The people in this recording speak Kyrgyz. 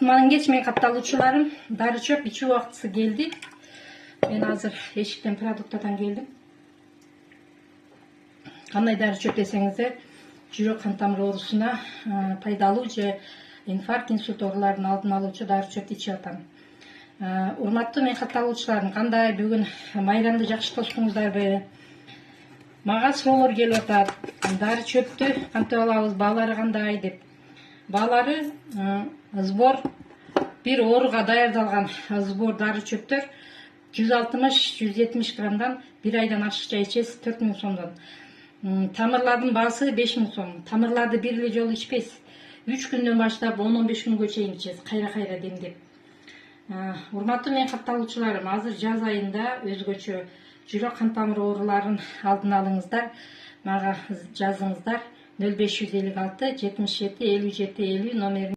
Mangeç men kattalıçılarım. Darı çöp içi vaktısı geldi. Ben hazır eşikten produktadan geldim. Qanday darı çöp desеңiздер, жүрек қан тамыр оорусуна пайдалуу же инфаркт, инсульт ооруларын алдын алуучу дары чөптү ичип атам. Урматтуу мен катталуучуларым, кандай бүгүн майрамды жакшы тоштуңуздарбы? Мага суроолор келип атат. Дары чөптү кантип алабыз, баалары кандай деп. Баалары сбор бир ооруга даярдалган сбор дары чөптөр 160-170 граммдан бир айдан ашыкча ичесиз 4000 сомдон. Тамырлардын баасы 5000 сом. Тамырларды бир эле жолу ичпейсиз. 3 күндөн баштап 10-15 күнгө чейин ичесиз, кайра-кайра демдеп. Урматтуу мен катталуучуларым, азыр жаз айында өзгөчө жүрөк кан тамыр ооруларын алдын алыңыздар. Мага жазыңыздар 0556 77 57 50 номерин